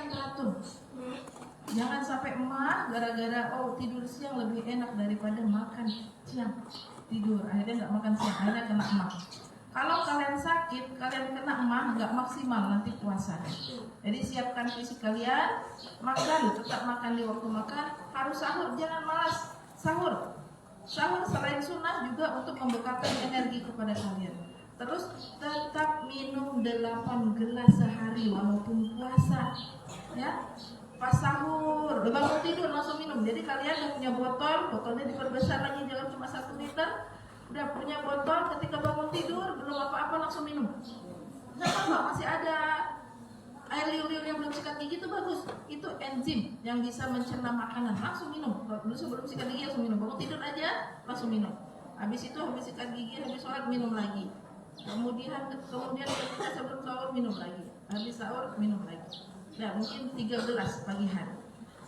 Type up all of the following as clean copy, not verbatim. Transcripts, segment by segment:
yang teratur. Jangan sampai emak gara-gara tidur siang lebih enak daripada makan siang, tidur akhirnya nggak makan siang, akhirnya kena emak. Kalau kalian sakit, kalian kena emak nggak maksimal nanti puasa. Jadi siapkan fisik kalian, makan, tetap makan di waktu makan, harus sahur, jangan malas sahur. Sahur selain sunnah juga untuk membekalkan energi kepada kalian. Terus tetap minum 8 gelas sehari walaupun puasa, ya. Pas sahur, bangun tidur langsung minum. Jadi kalian yang punya botolnya diperbesar lagi, jangan cuma 1 liter. Udah punya botol, ketika bangun tidur belum apa-apa langsung minum. Nggak apa-apa, masih ada air liur-liur yang belum sikat gigi itu bagus. Itu enzim yang bisa mencerna makanan, langsung minum. Kalau sebelum sikat gigi langsung minum. Bangun tidur aja langsung minum. Habis itu habis sikat gigi, habis sholat minum lagi. Kemudian ketika sebelum sahur minum lagi. Habis sahur minum lagi. Ya mungkin 3 gelas pagi hari.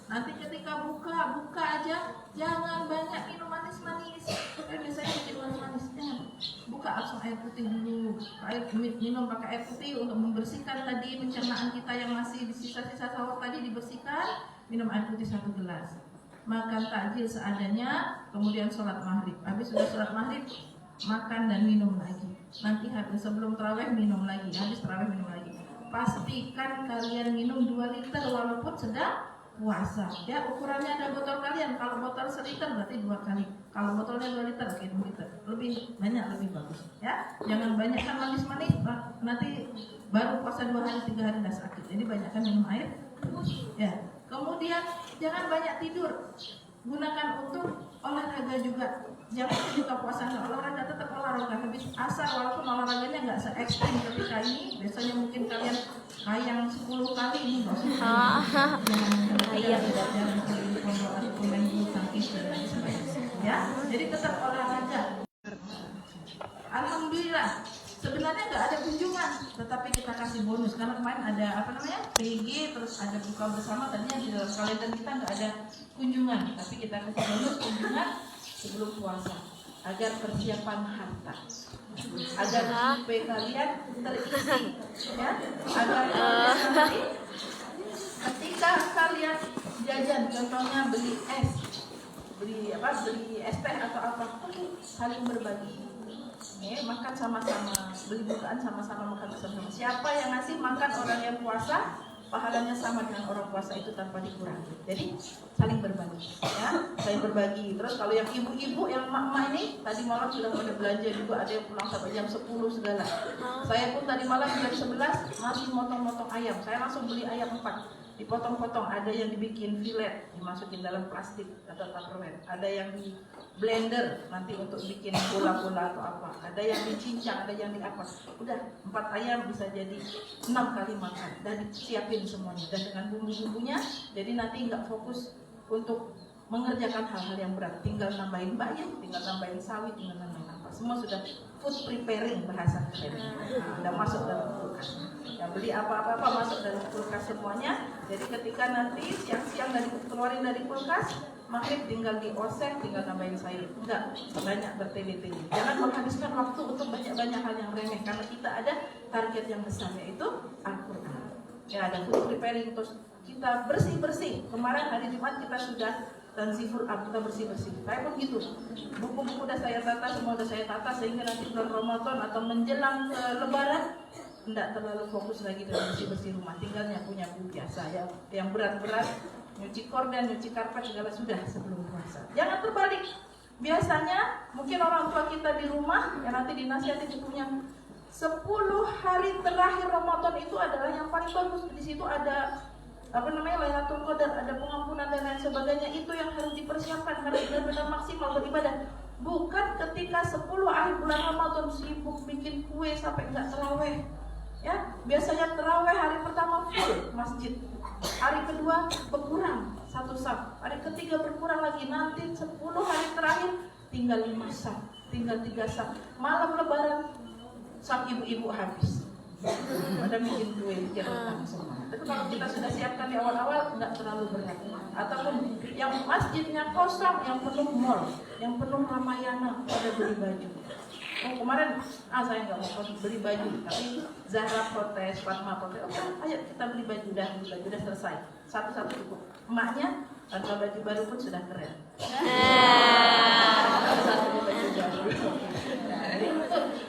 Nanti ketika buka aja, jangan banyak minum manis-manis. Biasanya bikin manis-manis, jangan. Buka langsung air putih dulu. Minum pakai air putih untuk membersihkan tadi pencernaan kita yang masih di sisa-sisa sahur tadi dibersihkan. Minum air putih 1 gelas. Makan takjil seadanya, kemudian sholat maghrib. Habis sudah sholat maghrib, makan dan minum lagi. Nanti sebelum tarawih minum lagi, habis tarawih minum lagi. Pastikan kalian minum 2 liter walaupun sedang puasa. Ya, ukurannya ada botol kalian. Kalau botol 1 liter berarti 2 kali. Kalau botolnya 2 liter, oke 2 liter. Lebih banyak lebih bagus. Ya, jangan banyakkan manis-manis. Nanti baru puasa 2 hari 3 hari dah sakit. Jadi banyakkan minum air. Ya. Kemudian jangan banyak tidur. Gunakan untuk olahraga juga. Jangan ketika puasa nggak olahraga, tetap olahraga. Habis asar walaupun olahraganya nggak se-ekstrim ketika ini. Biasanya mungkin kalian kayang 10 kali ini nggak usah. Jangan pemain bulu tangkis dan lain sebagainya. Ya, jadi tetap olahraga. Alhamdulillah. Sebenarnya nggak ada kunjungan, tetapi kita kasih bonus karena kemarin ada PG, terus ada buka bersama. Tadinya di dalam kalender kita nggak ada kunjungan, tapi kita kasih bonus kunjungan sebelum puasa agar persiapan harta, agar supaya kalian terisi, ya, agar nanti ketika kalian jajan, contohnya beli es teh atau apa, saling berbagi. Makan sama-sama, beli bukaan sama-sama, makan bersama-sama. Siapa yang ngasih makan orang yang puasa, pahalanya sama dengan orang puasa itu tanpa dikurangi. Jadi saling berbagi, ya, saling berbagi. Terus kalau yang ibu-ibu, yang emak-emak ini tadi malam sudah pada belanja juga, ada yang pulang sampai jam 10 segala. Saya pun tadi malam jam 11 masih motong-motong ayam. Saya langsung beli ayam 4. Dipotong-potong, ada yang dibikin filet, dimasukin dalam plastik atau tupperware, ada yang di blender nanti untuk bikin bola-bola atau apa, ada yang dicincang, ada yang di apa. Udah 4 ayam bisa jadi 6 kali makan dan disiapin semuanya dan dengan bumbu-bumbunya. Jadi nanti nggak fokus untuk mengerjakan hal-hal yang berat, tinggal nambahin bayam, tinggal nambahin sawi, tinggal nambahin apa, semua sudah food preparing bahasa keren. Udah masuk dalam kulkas. Yang beli apa-apa masuk dalam kulkas semuanya. Jadi ketika nanti siang-siang keluarin dari kulkas, maghrib tinggal dioseng, tinggal nambahin sayur. Enggak banyak bertele-tele. Jangan menghabiskan waktu untuk banyak-banyak hal yang remeh karena kita ada target yang besar, yaitu Al-Quran. Ya, ada food preparing, terus kita bersih-bersih. Kemarin hari Jumat kita sudah tanziful kita bersih-bersih. Saya pun gitu. Buku-buku udah saya tata, semua udah saya tata sehingga nanti bulan Ramadan atau menjelang ke Lebaran tidak terlalu fokus lagi dengan bersih-bersih rumah. Tinggal nyapu-nyapu biasa ya. Yang berat-berat, nyuci korden, nyuci karpet segala sudah sebelum puasa. Jangan terbalik. Biasanya mungkin orang tua kita di rumah yang nanti dinasihati cucunya 10 hari terakhir Ramadan itu adalah yang paling bagus. Di situ ada Lailatul Qadar, ada pengampunan dan lain sebagainya. Itu yang harus dipersiapkan, harus benar-benar maksimal beribadah. Bukan ketika 10 akhir bulan Ramadan sibuk bikin kue sampai nggak terawih. Ya, biasanya terawih hari pertama full masjid, hari kedua berkurang 1 saf, hari ketiga berkurang lagi, nanti 10 hari terakhir tinggal 5 saf, tinggal 3 saf. Malam Lebaran saf ibu-ibu habis. Pada bikin kue, bikin rendang semua. Tapi kalau kita sudah siapkan di awal-awal, nggak terlalu berat. Ataupun yang masjidnya kosong, yang penuh mall, yang penuh Ramayana, pada beli baju. Oh kemarin saya nggak mau beli baju, tapi Zahra protes, Fatma protes. Oke, ayo kita beli baju udah selesai. Satu-satu cukup. Emaknya tanpa baju baru pun sudah keren. Jadi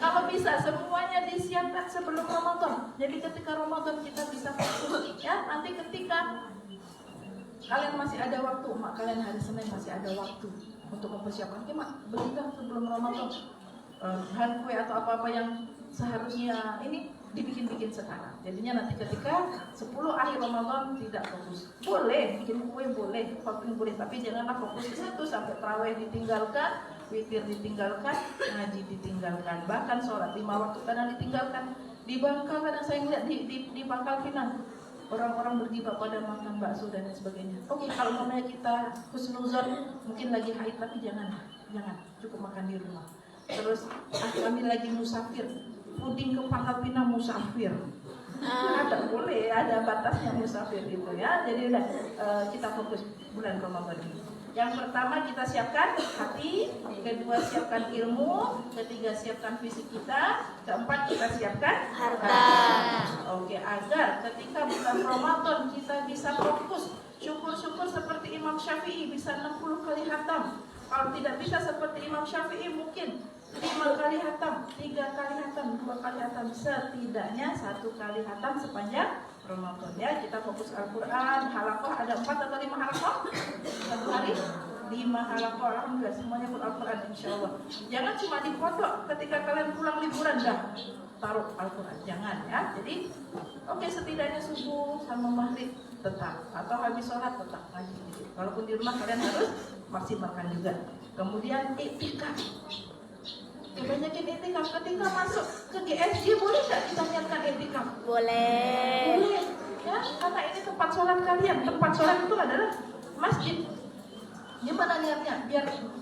kalau bisa semuanya disiapkan sebelum Ramadan. Jadi ketika Ramadan kita bisa fokus ya. Nanti ketika kalian masih ada waktu, mak kalian hari Senin masih ada waktu untuk mempersiapkan. Oke mak, belikan sebelum Ramadan bahan kue atau apa-apa yang seharusnya ini dibikin-bikin sekarang. Jadinya nanti ketika 10 akhir Ramadan tidak fokus. Boleh bikin kue, boleh shopping boleh, tapi janganlah fokus di situ sampai tarawih ditinggalkan, witir ditinggalkan, ngaji ditinggalkan, bahkan sholat 5 waktu kadang ditinggalkan. Di Bangka kadang saya ngeliat di Pangkal Pinang orang-orang bergibah pada makan bakso dan lain sebagainya. Oke, kalau namanya kita husnuzon mungkin lagi haid, tapi jangan cukup makan di rumah. Terus kami lagi musafir, puding ke Pangkal Pinang musafir. Ada boleh, ada batasnya musafir gitu ya. Jadi udah kita fokus bulan Ramadan ini. Yang pertama kita siapkan hati, kedua siapkan ilmu, ketiga siapkan fisik kita, keempat kita siapkan harta. Oke, agar ketika bulan Ramadan kita bisa fokus, syukur-syukur seperti Imam Syafi'i bisa 60 kali khatam. Kalau tidak bisa seperti Imam Syafi'i mungkin 5 kali khatam, 3 kali khatam, 2 kali khatam, setidaknya 1 kali khatam sepanjang Ramadan ya. Kita fokus Al-Quran, halaqah ada 4 atau 5 halaqah satu hari, 5 halaqah. Alhamdulillah semuanya pun Al-Quran insyaAllah. Jangan cuma di pondok ketika kalian pulang liburan dah taruh Al-Quran, jangan ya. Jadi oke, setidaknya subuh sama maghrib tetap, atau habis sholat tetap ngaji. Walaupun di rumah kalian harus maksimalkan juga. Kemudian iktikaf, kebanyakan iktikaf ketika masuk ke GSG boleh nggak kita niatkan iktikaf? Boleh ya, karena ini tempat sholat kalian. Tempat sholat itu adalah masjid. Gimana niatnya?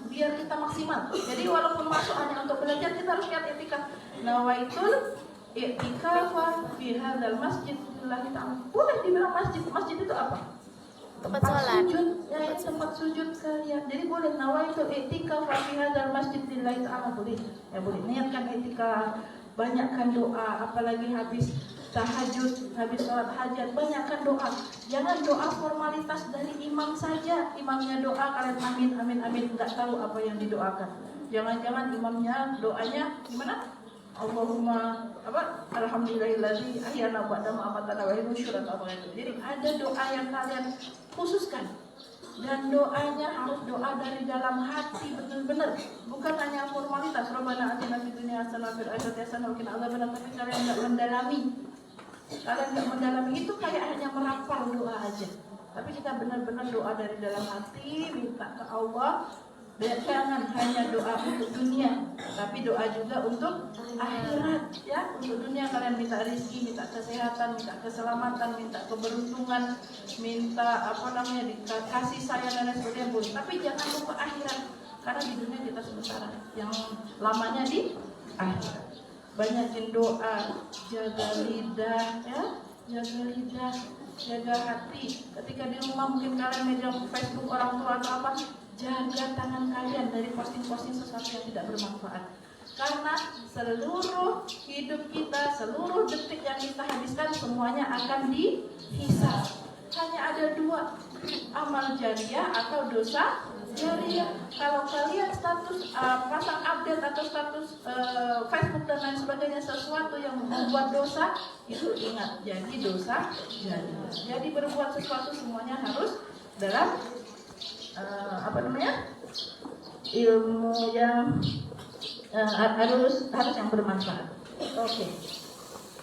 Biar kita maksimal. Jadi walaupun masuk hanya untuk belajar, kita harus niat iktikaf. Nawaitul iktikaf fi hadzal masjid lillahi ta'ala. Boleh dibilang masjid. Masjid itu apa? Tempat sujud, ya, tempat sujud kalian. Jadi boleh nawaitul iktikaf fi hadzal masjid lillahi ta'ala, boleh. Ya boleh niatkan iktikaf, banyakkan doa, apalagi habis tahajud, habis sholat hajat, banyakkan doa. Jangan doa formalitas dari imam saja. Imamnya doa kalian amin amin amin, enggak tahu apa yang didoakan. Jangan-jangan imamnya doanya gimana? Allahumma apa? Alhamdulillahillazi ahyana ba'da ma amatana wa nusyur atau apa itu. Jadi ada doa yang kalian khususkan. Dan doanya harus doa dari dalam hati benar-benar, bukan hanya formalitas. Rabbana atina fid dunya hasanah wa fil akhirati hasanah wa qina adzabannar. Tapi kalian enggak mendalami. Kalian enggak mendalami itu kayak hanya merapal doa aja. Tapi kita benar-benar doa dari dalam hati, minta ke Allah. Jangan hanya doa untuk dunia, tapi doa juga untuk akhirat ya. Untuk dunia kalian minta rezeki, minta kesehatan, minta keselamatan, minta keberuntungan, minta dikasih sayang dan lain sebagainya boleh. Tapi jangan lupa akhirat, karena di dunia kita sementara, yang lamanya di akhirat. Banyakin doa, jaga lidah ya, jaga lidah, jaga hati. Ketika di rumah mungkin kalian megang Facebook orang tua atau apa, jaga tangan kalian dari posting-posting sesuatu yang tidak bermanfaat. Karena seluruh hidup kita, seluruh detik yang kita habiskan semuanya akan dihisab. Hanya ada 2, amal jariah atau dosa jariah. Kalau kalian status pasang update atau status Facebook dan lain sebagainya sesuatu yang membuat dosa, itu ingat jadi dosa jariah. Jadi berbuat sesuatu semuanya harus dalam ilmu yang harus yang bermanfaat. Oke.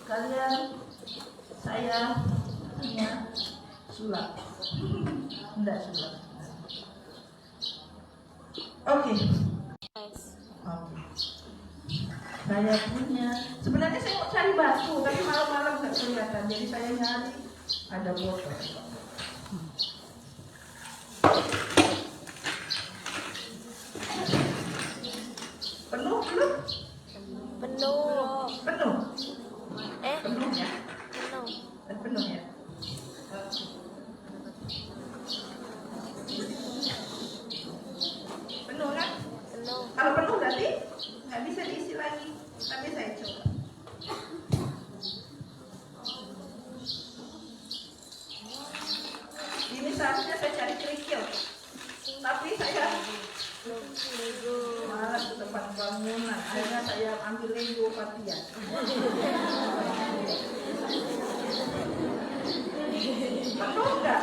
Kalian saya punya sulap. Enggak sulap. Oke. Saya punya. Sebenarnya saya mau cari batu, tapi malam-malam nggak kelihatan. Jadi saya nyari ada botol. Penuh belum? Penuh. Penuh. Penuh. Ya. Penuh. Dan penuh ya. Penuh kan? Penuh. Kalau penuh berarti nggak bisa diisi lagi. seharusnya saya cari kerikil, tapi saya malas ke tempat bangunan. Akhirnya saya ambil Lego Fathia. Penuh nggak?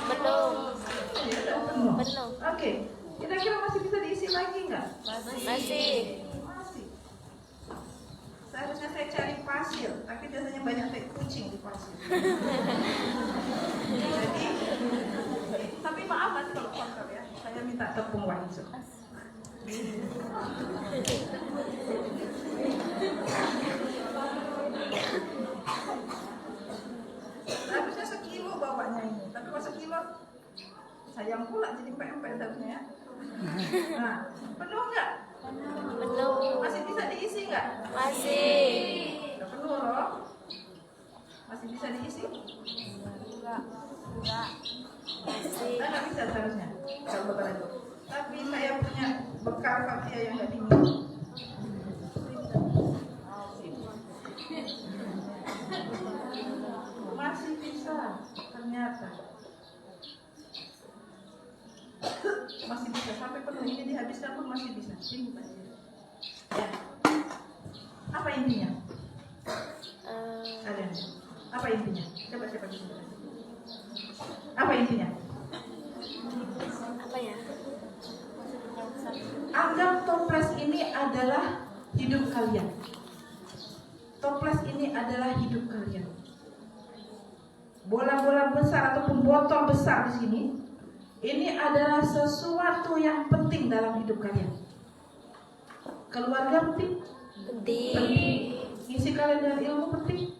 Belum. Ya, udah penuh. Penuh. Oke, kira-kira masih bisa diisi lagi nggak? Masih. Masih. Seharusnya saya cari pasir, tapi biasanya banyak tai kucing di pasir. Jadi, tapi maaf nanti kalau kotor ya, saya minta tepung wajib. Harusnya sekilo bawanya ini, tapi kalau sekilo sayang pula jadi pempek seharusnya ya. Nah, penuh nggak? Belum. Masih bisa diisi nggak? Masih. Udah penuh loh. Masih bisa diisi? Enggak. Masih. Nggak bisa seharusnya kalau betul itu. Tapi saya punya bekal Fathia yang nggak diminum. Masih bisa ternyata. Masih bisa sampai penuh ini dihabiskan pun masih bisa. Ini Pak. Ya. Apa intinya? Kalian. Apa intinya? Coba di sini. Apa intinya? Apa ya? Anggap toples ini adalah hidup kalian. Toples ini adalah hidup kalian. Bola-bola besar ataupun botol besar di sini, ini adalah sesuatu yang penting dalam hidup kalian. Keluarga penting? Penting. Isi kalian dengan ilmu penting?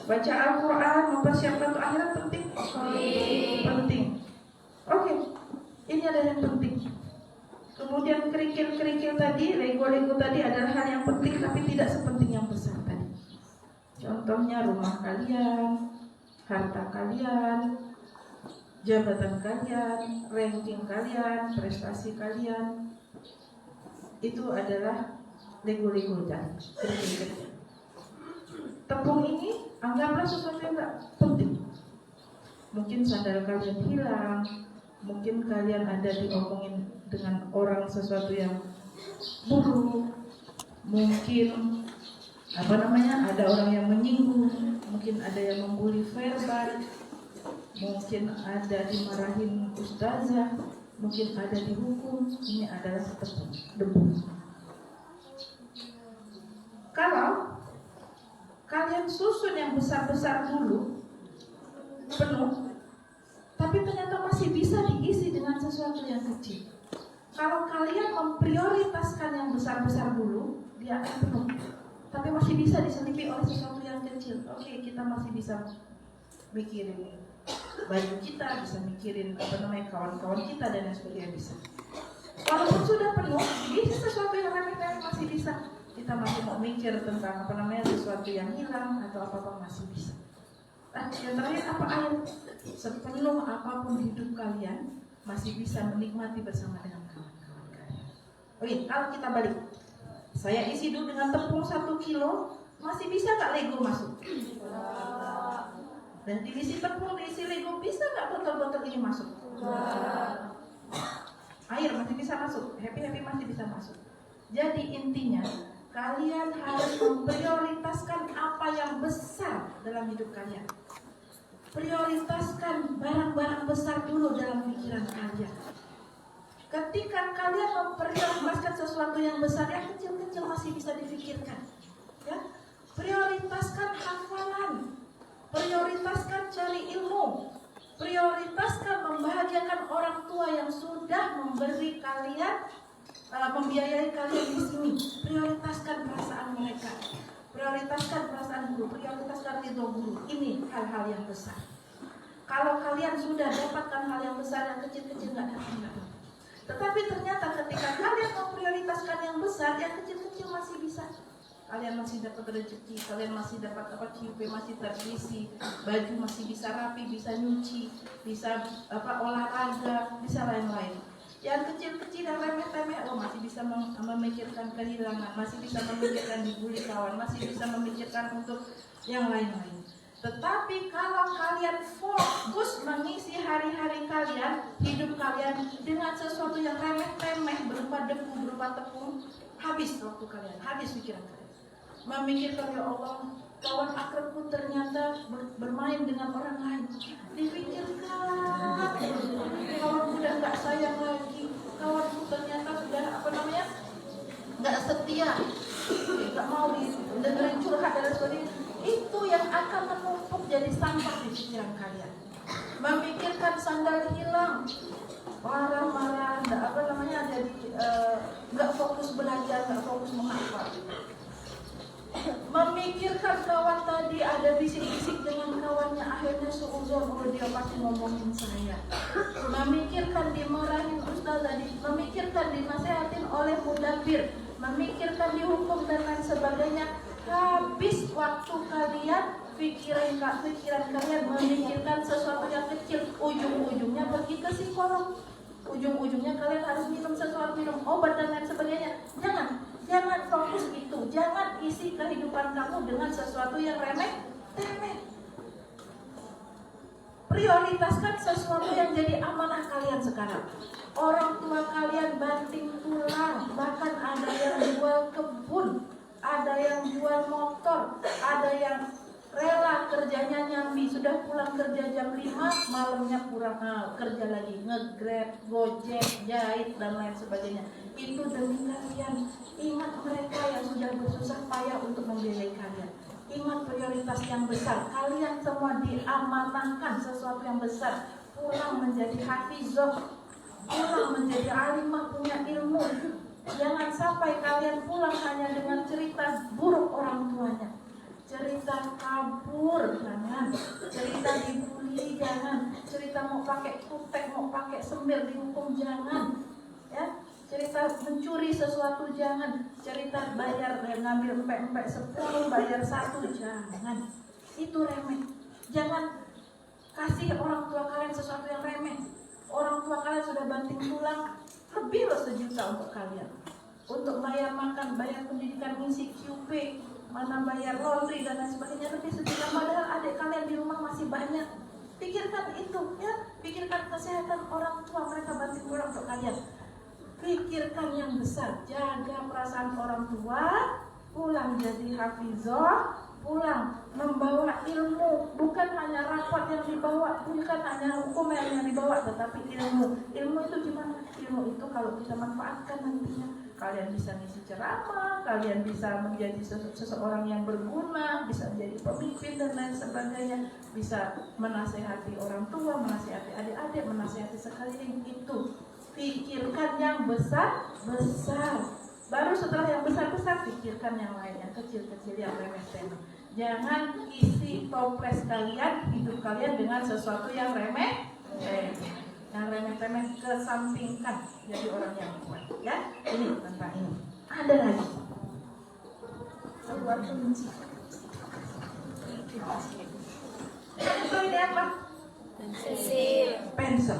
Baca Al-Quran, mempersiapkan untuk akhirat penting? Penting. Oke, ini adalah yang penting. Kemudian kerikil-kerikil tadi, Lego-Lego tadi adalah hal yang penting, tapi tidak sepenting yang besar tadi. Contohnya rumah kalian, harta kalian, jabatan kalian, ranking kalian, prestasi kalian, itu adalah Lego-Lego tadi. Kerikil-kerikil. Tepung ini anggaplah sesuatu yang tidak penting. Mungkin sandal kalian hilang, mungkin kalian ada diomongin dengan orang sesuatu yang buruk, mungkin ada orang yang menyinggung, mungkin ada yang membuli verbal, mungkin ada dimarahin ustazah, mungkin ada dihukum. Ini adalah tepung, debu. Kalau kalian susun yang besar-besar dulu penuh, tapi ternyata masih bisa diisi dengan sesuatu yang kecil. Kalau kalian memprioritaskan yang besar-besar dulu, dia akan penuh. Tapi masih bisa diselipi oleh sesuatu yang kecil. Oke, kita masih bisa mikirin baju kita, bisa mikirin kawan-kawan kita dan lain sebagainya bisa. Walaupun sudah penuh, diisi sesuatu yang remeh-temeh masih bisa. Kita masih mau mikir tentang sesuatu yang hilang atau apa-apa masih bisa. Nah, yang terakhir apa air? Sepenuh apapun hidup kalian masih bisa menikmati bersama dengan kawan-kawan kalian. Oke, kalau kita balik, saya isi dulu dengan tepung 1 kilo, masih bisa nggak Lego masuk? Dan diisi tepung, diisi Lego, bisa nggak botol-botol ini masuk? Air masih bisa masuk, happy masih bisa masuk. Jadi intinya, kalian harus memprioritaskan apa yang besar dalam hidup kalian. Prioritaskan barang-barang besar dulu dalam pikiran kalian. Ketika kalian memprioritaskan sesuatu yang besar, yang kecil-kecil masih bisa difikirkan. Ya? Prioritaskan hafalan, prioritaskan cari ilmu, prioritaskan membahagiakan orang tua yang sudah memberi kalian, membiayai kalian di sini. Prioritaskan perasaan mereka, prioritaskan perasaan guru, prioritaskan ridho guru. Ini hal-hal yang besar. Kalau kalian sudah dapatkan hal yang besar, yang kecil-kecil nggak datang. Tetapi ternyata ketika kalian memprioritaskan yang besar, yang kecil-kecil masih bisa. Kalian masih dapat rezeki, kalian masih dapat QP masih terisi, baju masih bisa rapi, bisa nyuci, bisa olahraga, bisa lain-lain. Yang kecil-kecil yang remeh-temeh, masih bisa memikirkan kehilangan, masih bisa memikirkan dibully kawan, masih bisa memikirkan untuk yang lain-lain. Tetapi kalau kalian fokus mengisi hari-hari kalian, hidup kalian dengan sesuatu yang remeh-temeh berupa debu, berupa tepung, habis waktu kalian, habis pikiran kalian. Memikirkan, ya Allah, kawan akrabku ternyata bermain dengan orang lain. Dipikirkan, kawanku udah gak sayang lagi, kawanku ternyata sudah gak setia, gak mau dengerin curhat dan sebagainya. Itu yang akan menumpuk jadi sampah di pikiran kalian. Memikirkan sandal hilang, marah-marah, jadi nggak fokus belajar, nggak fokus menghafal. Memikirkan kawan tadi ada bisik-bisik dengan kawannya, akhirnya seuzon, oh dia pasti ngomongin saya. Memikirkan dimarahin ustaz tadi, memikirkan dinasehatin oleh mudabir, memikirkan dihukum dan lain sebagainya. Habis waktu kalian, pikiran kalian memikirkan sesuatu yang kecil, ujung-ujungnya pergi ke psikolog, ujung-ujungnya kalian harus minum obat dan lain sebagainya. Jangan fokus itu, jangan isi kehidupan kamu dengan sesuatu yang remeh-temeh. Prioritaskan sesuatu yang jadi amanah kalian sekarang. Orang tua kalian banting tulang, bahkan ada yang jual kebun, ada yang jual motor, ada yang rela kerjanya nyambi, sudah pulang kerja jam 5, malamnya pulang kerja lagi, nge-grab, gojek, jahit dan lain sebagainya. Itu demi kalian. Ingat mereka yang sudah bersusah payah untuk membiayai kalian. Ingat prioritas yang besar. Kalian semua diamanahkan sesuatu yang besar. Pulang menjadi hafizah, pulang menjadi alimah, punya ilmu. Jangan sampai kalian pulang hanya dengan cerita buruk orang tuanya, cerita kabur, jangan, cerita dibully, jangan, cerita mau pakai kutek, mau pakai semir dihukum, jangan, ya, cerita mencuri sesuatu, jangan, cerita bayar ngambil empek-empek 10, bayar 1, jangan, itu remeh. Jangan kasih orang tua kalian sesuatu yang remeh. Orang tua kalian sudah banting tulang, lebih loh 1 juta untuk kalian, untuk bayar makan, bayar pendidikan, ngisi QP, mana bayar laundry dan lain sebagainya, lebih 1 juta. Padahal adik kalian di rumah masih banyak. Pikirkan itu, ya, pikirkan kesehatan orang tua, mereka banting tulang untuk kalian. Pikirkan yang besar, jaga perasaan orang tua, pulang jadi hafizah, pulang membawa ilmu, bukan hanya rapat yang dibawa, bukan hanya hukum yang dibawa, tetapi ilmu. Ilmu itu gimana? Ilmu itu kalau kita manfaatkan nantinya, kalian bisa ngisi ceramah, kalian bisa menjadi seseorang yang berguna, bisa menjadi pemimpin dan lain sebagainya, bisa menasehati orang tua, menasehati adik-adik, menasehati sekeliling. Itu pikirkan yang besar-besar. Baru setelah yang besar-besar, pikirkan yang lain, yang kecil-kecil, yang remeh-temeh. Jangan isi toples kalian, hidup kalian dengan sesuatu yang remeh-temeh. Yang remeh-temeh kesampingkan, jadi orang yang kuat. Ya, ini tentang ini. Ada lagi. Keluar kelinci. Itu ini apa? Pensil.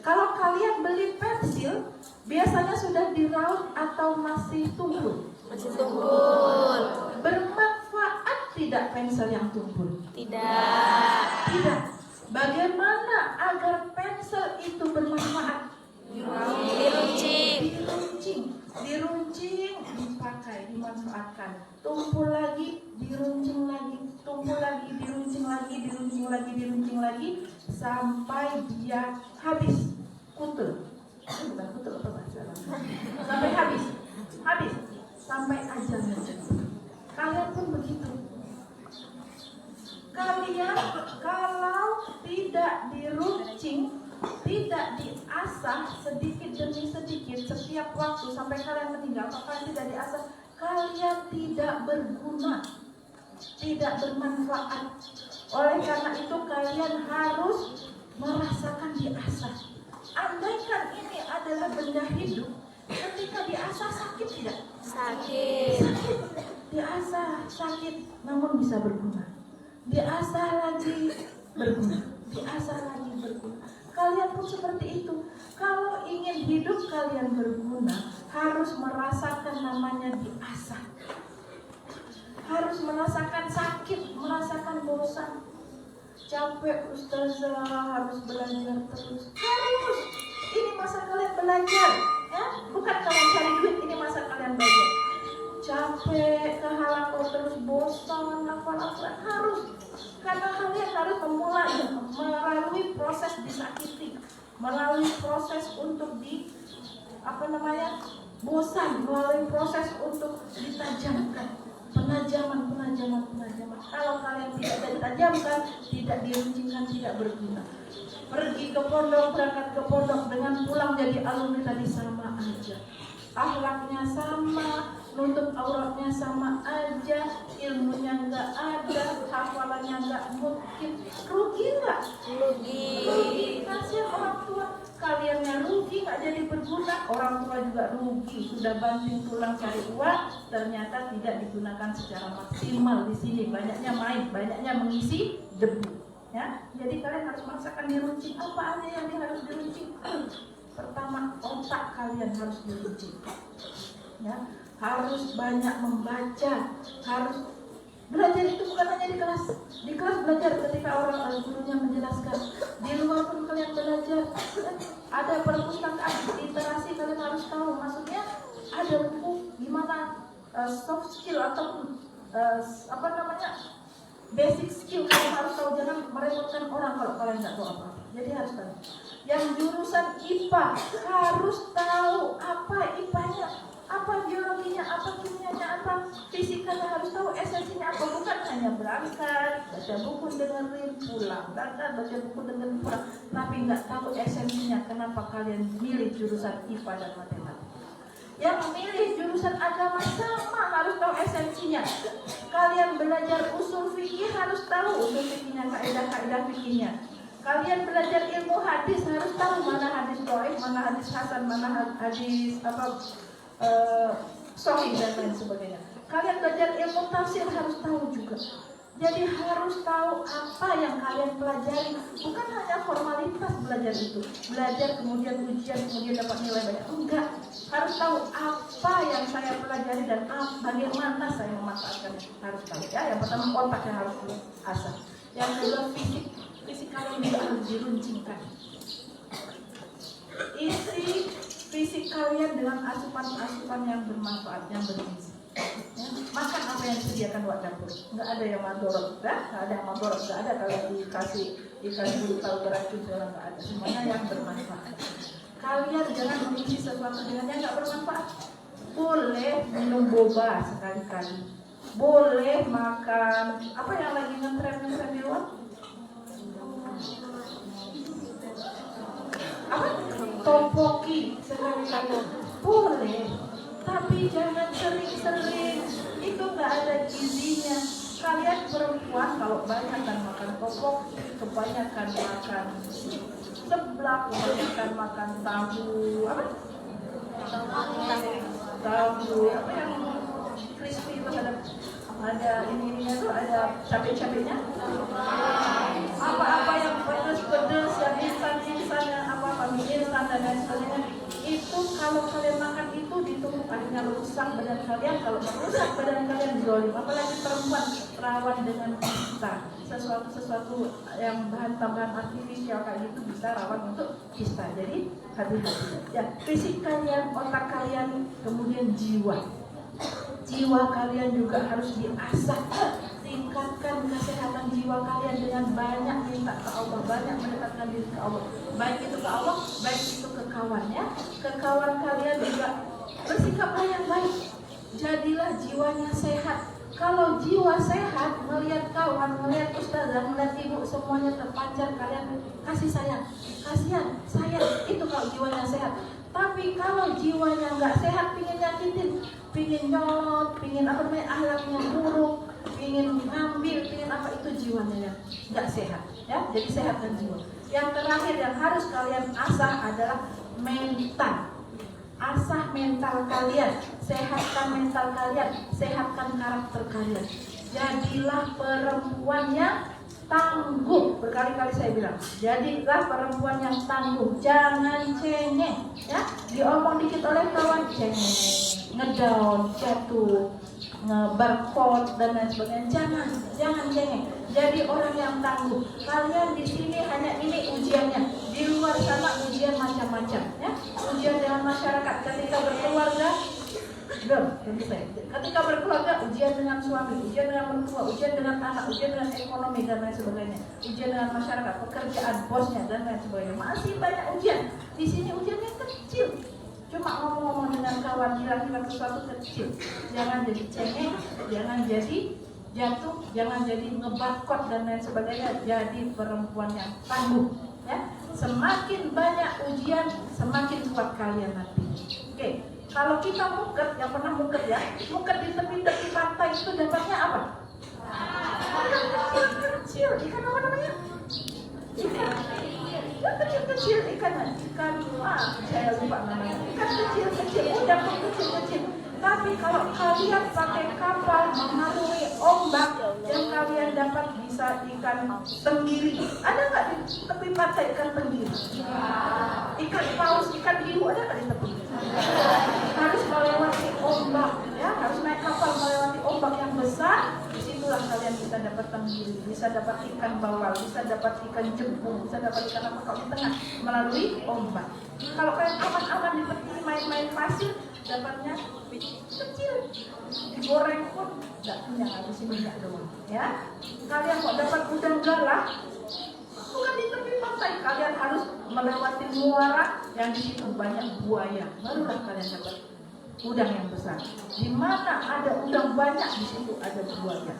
Kalau kalian beli pensil, biasanya sudah diraut atau masih tumpul? Masih tumpul. Bermanfaat tidak pensil yang tumpul? Tidak. Bagaimana agar pensil itu bermanfaat? Diruncing, dipakai, dimanfaatkan. Tumpul lagi, diruncing lagi, tumpul lagi, diruncing lagi, sampai dia habis. Kutul. Bukan kutul apa bahasa? Sampai habis, sampai ajalnya. Kalian pun begitu. Kalian kalau tidak diruncing, tidak diasah sedikit demi sedikit setiap waktu sampai kalian meninggal, kalau kalian tidak diasah, kalian tidak berguna, tidak bermanfaat. Oleh karena itu kalian harus merasakan diasah. Andaikan ini adalah benda hidup, ketika diasah sakit tidak? Sakit. Diasah sakit, namun bisa berguna. Diasah lagi berguna. Diasah lagi berguna. Kalian pun seperti itu. Kalau ingin hidup kalian berguna, harus merasakan namanya diasah. harus merasakan sakit, merasakan bosan, capek ustazah, harus belajar terus. Harus. Ini masa kalian belajar, ya? Bukan kalian cari duit, ini masa kalian belajar. Capek, kehalang terus, bosan, apa-apa harus. Karena kalian harus memulai melalui proses disakiti, melalui proses untuk bosan, melalui proses untuk ditajamkan, penajaman. Kalau kalian tidak ditajamkan, tidak diruncingkan, tidak berguna. Pergi ke pondok, berangkat ke pondok dengan pulang jadi alumni tadi sama aja. Akhlaknya sama, nutup auratnya sama aja, ilmunya nggak ada, hafalannya nggak mungkin. Rugi nggak? Rugi. Kasihan orang tua, kaliannya rugi, nggak jadi berguna. Orang tua juga rugi, sudah banting tulang cari uang, ternyata tidak digunakan secara maksimal di sini. Banyaknya main, banyaknya mengisi debu. Ya, jadi kalian harus merasakan diruncing. Apa aja yang harus diruncing? Pertama, otak kalian harus diruncing. Ya, harus banyak membaca, harus belajar. Itu bukan hanya di kelas belajar ketika orang gurunya menjelaskan. Di luar pun kalian belajar. Ada perpustakaan literasi, kalian harus tahu. Maksudnya ada buku gimana soft skill ataupun basic skill kalian harus tahu. Jangan merepotkan orang kalau kalian nggak tahu apa-apa. Jadi harus tahu. Yang jurusan IPA harus tahu apa IPA-nya, apa biologinya, apa kimianya, apa fisikanya, harus tahu esensinya apa. Bukan hanya berangkat, baca buku dengerin pulang, berangkat baca buku dengerin pulang, tapi nggak tahu esensinya. Kenapa kalian milih jurusan IPA dan matematika? Yang memilih jurusan agama sama harus tahu esensinya. Kalian belajar usul fikih harus tahu usul fikihnya, kaidah-kaidah fikihnya. Kalian belajar ilmu hadis harus tahu mana hadis dhaif, mana hadis hasan, mana hadis sahih dan lain sebagainya. Kalian belajar ilmu tafsir harus tahu juga. Jadi harus tahu apa yang kalian pelajari. Bukan hanya formalitas belajar itu, belajar kemudian ujian kemudian dapat nilai banyak. Enggak, harus tahu apa yang saya pelajari dan bagaimana saya memanfaatkan. Harus tahu ya. Yang pertama otak yang harus diasah. Yang kedua fisik kalian juga harus diruncingkan. Isi fisik kalian dengan asupan-asupan yang bermanfaat, yang bergizi. Ya, makan apa yang disediakan buat dapur. Nggak ada yang madorot, nggak ada yang madorot, nggak ada kalau dikasih bulu tahu beracun segala, nggak ada. Semuanya yang bermanfaat. Kalian jangan mengisi sesuatu dengan yang nggak bermanfaat. Boleh minum boba sekali-kali, boleh makan apa yang lagi ngetren di luar. Apa? Topoki sekali-kali boleh, tapi jangan sering-sering. Itu nggak ada gizinya. Kalian perempuan kalau banyak makan topoki, kebanyakan makan seblak, kebanyakan makan tahu apa yang crispy itu ada ininya tuh, ada cabai-cabainya. Apa yang pedes-pedes, yang instan yang mie instan dan lain sebagainya. Itu kalau kalian makan itu ditumpuk, akhirnya rusak badan kalian. Kalau merusak badan kalian zolim. Apalagi perempuan rawan dengan kista. Sesuatu yang bahan-bahan artifisial kayak gitu bisa rawan untuk kista. Jadi hati-hati. Ya, fisik kalian, otak kalian, kemudian jiwa. Jiwa kalian juga harus diasah. Tingkatkan kesehatan jiwa kalian dengan banyak minta ke Allah, banyak mendekatkan diri ke Allah. Baik itu ke Allah, baik itu ke kawannya. Ke kawan kalian juga bersikaplah yang baik. Jadilah jiwanya sehat. Kalau jiwa sehat, melihat kawan, melihat ustazah, melihat ibu, semuanya terpancar, kalian kasih sayang. Kasihan, sayang, itu kalau jiwanya sehat. Tapi kalau jiwanya nggak sehat, pingin nyakitin, pingin nyolot, pingin akhlaknya buruk, pingin ngambil, pingin apa, itu jiwanya yang nggak sehat. Ya, jadi sehatkan jiwa. Yang terakhir yang harus kalian asah adalah mental. Asah mental kalian, sehatkan mental kalian, sehatkan karakter kalian. Jadilah perempuan yang tangguh. Berkali-kali saya bilang, jadilah perempuan yang tangguh. Jangan cengeng, ya. Diomong dikit oleh kawan, cengeng, ngedown, jatuh, nge-barcode dan lain sebagainya. Jangan cengeng. Jadi orang yang tangguh. Kalian di sini hanya ini ujiannya. Di luar sana ujian macam-macam, ya. Ujian dengan masyarakat ketika berkeluarga. Ketika berkeluarga, ujian dengan suami, ujian dengan mertua, ujian dengan anak, ujian dengan ekonomi dan lain sebagainya, ujian dengan masyarakat, pekerjaan, bosnya dan lain sebagainya. Masih banyak ujian. Di sini ujiannya kecil. Cuma ngomong-ngomong dengan kawan, bilang sesuatu kecil. Jangan jadi cengeng, jangan jadi jatuh, jangan jadi ngebakot dan lain sebagainya. Jadi perempuan yang tangguh, ya. Semakin banyak ujian, semakin kuat kalian nanti. Oke. Kalau kita muket, yang pernah muket ya, muket di tepi-tepi pantai itu dapatnya apa? Ikan kecil, ikan apa namanya? Ikan kecil, ikan saya lupa namanya. Ikan kecil, udang kecil. Tapi kalau kalian pakai kapal mengarungi ombak, yang kalian dapat bisa ikan tenggiri. Ada nggak di tepi pantai ikan tenggiri? Ikan paus, ikan hiu ada nggak di tepi? Harus melewati ombak, ya, harus naik kapal melewati ombak yang besar. Disitulah kalian bisa dapat tenggiri, bisa dapat ikan bawal, bisa dapat ikan jembung, bisa dapat ikan apa kalau di tengah melalui ombak. Kalau kalian aman-aman di tepi main-main pasir, dapatnya kecil, digoreng pun nggak punya, habisin minyak doang, ya. Kalian mau dapat udang galah, bukan di tepi pantai, kalian harus melewati muara yang di situ banyak buaya, barulah kalian dapat udang yang besar. Di mana ada udang banyak, di situ ada buaya.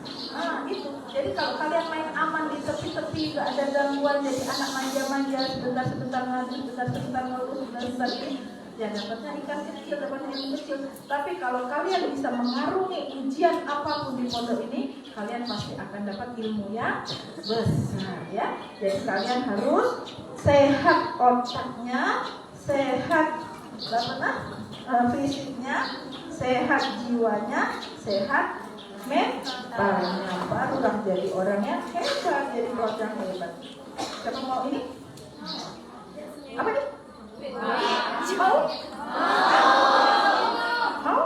Itu. Jadi kalau kalian main aman di tepi-tepi, nggak ada gangguan, jadi anak manja-manja, sebentar ngadu, sebentar ngeluh, sebentar ini, ya dapatnya ikan kecil, dapatnya ikan kecil. Tapi kalau kalian bisa mengarungi ujian apapun di pondok ini, kalian pasti akan dapat ilmu yang besar, ya. Jadi kalian harus sehat otaknya, sehat fisiknya, sehat jiwanya, sehat mentalnya. Barulah jadi orang yang hebat, jadi orang yang hebat. Siapa mau ini? Apa nih? Mau? Mau?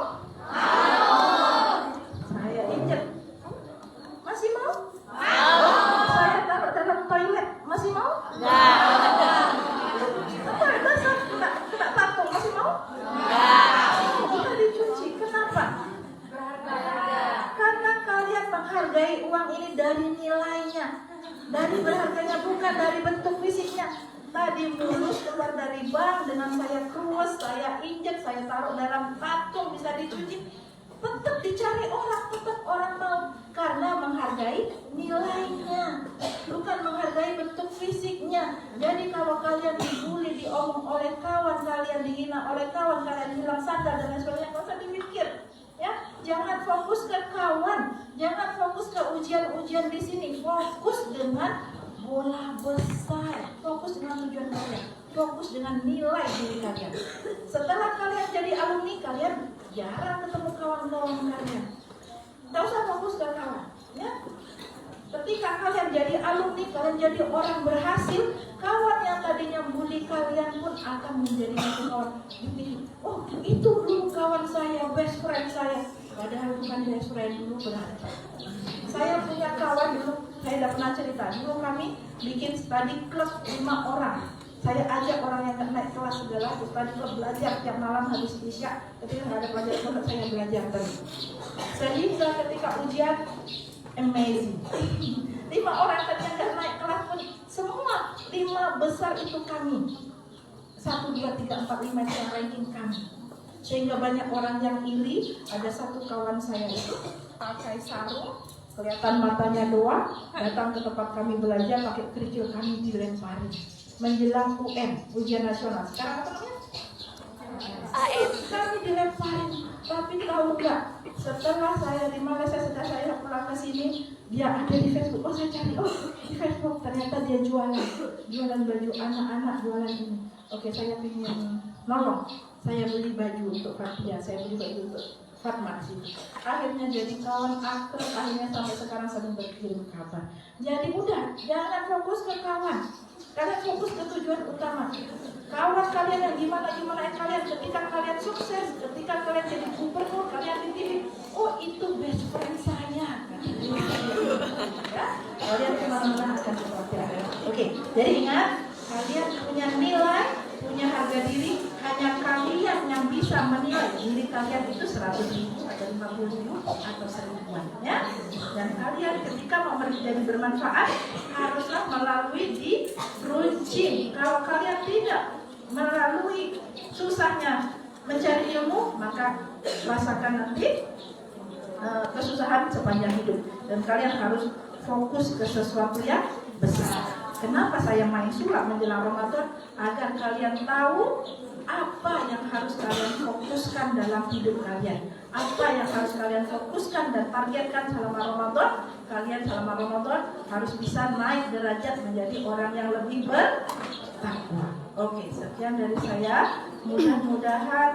Saya injek. Masih mau? Saya taruh dalam toilet. Masih mau? Kena tato. Masih mau? Kita dicuci. Kenapa? Karena kalian menghargai uang ini dari nilainya, dari berharganya, bukan dari bentuk fisiknya. Tadi mulus keluar dari bank dengan saya krus, saya injek, saya taruh dalam kantung bisa dicuci. Tetap dicari orang, tetap orang mau, karena menghargai nilainya, bukan menghargai bentuk fisiknya. Jadi kalau kalian dibully, diomong oleh kawan kalian, dihina oleh kawan kalian, hilang sadar dan lain sebagainya, nggak usah dipikir, ya. Jangan fokus ke kawan, jangan fokus ke ujian-ujian di sini, fokus dengan bola besar, fokus dengan tujuan kalian, fokus dengan nilai diri kalian. Setelah kalian jadi alumni, kalian jarang ketemu kawan-kawan kalian. Tidak usah fokus ke kawan, ya. Ketika kalian jadi alumni, kalian jadi orang berhasil, kawan yang tadinya bully kalian pun akan menjadi kawan. Oh, itu dulu kawan saya, best friend saya. Padahal bukan best friend dulu, berarti. Saya punya kawan dulu, saya tidak pernah cerita. Dulu kami bikin study club 5 orang. Saya ajak orang yang naik kelas segala, study club belajar tiap malam habis isya. Ketika nggak ada pelajaran, saya belajar terus. Sehingga ketika ujian, amazing. 5 orang tadi yang nggak naik kelas pun, semua 5 besar itu kami. 1, 2, 3, 4, 5 yang ranking kami. Sehingga banyak orang yang iri. Ada satu kawan saya itu pakai sarung, kelihatan matanya doang, datang ke tempat kami belajar pakai kerikil, kami dilemparin menjelang UN, ujian nasional. Sekarang apa namanya? Kami dilemparin. Tapi tahu nggak? Setelah saya di Malaysia, setelah saya pulang ke sini, dia ada di Facebook. Oh, saya cari, di Facebook ternyata dia jualan baju anak-anak, jualan ini. Oke, saya ingin nolong. Saya beli baju untuk Fatia, saya beli baju untuk Fatma sih. Akhirnya jadi kawan akrab, akhirnya sampai sekarang saling berkirim kabar. Jadi udah, jangan fokus ke kawan, Kalian fokus ke tujuan utama. Kawan kalian yang gimana kalian, ketika kalian sukses, ketika kalian jadi gubernur, kalian dipilih, oh itu best friend saya. Ya, kalian kemana-mana akan seperti itu. Oke, jadi ingat, kalian punya nilai, punya harga diri. Hanya kalian yang bisa menilai diri kalian itu 100.000 atau 50.000 atau 1.000-an, ya. Dan kalian ketika mau menjadi bermanfaat haruslah melalui di runcing. Kalau kalian tidak melalui susahnya mencari ilmu, maka rasakan nanti kesusahan sepanjang hidup. Dan kalian harus fokus ke sesuatu yang besar. Kenapa saya main sulap menjelang Ramadan? Agar kalian tahu apa yang harus kalian fokuskan dalam hidup kalian, apa yang harus kalian fokuskan dan targetkan selama Ramadan. Kalian selama Ramadan harus bisa naik derajat menjadi orang yang lebih bertakwa. Oke, sekian dari saya. Mudah-mudahan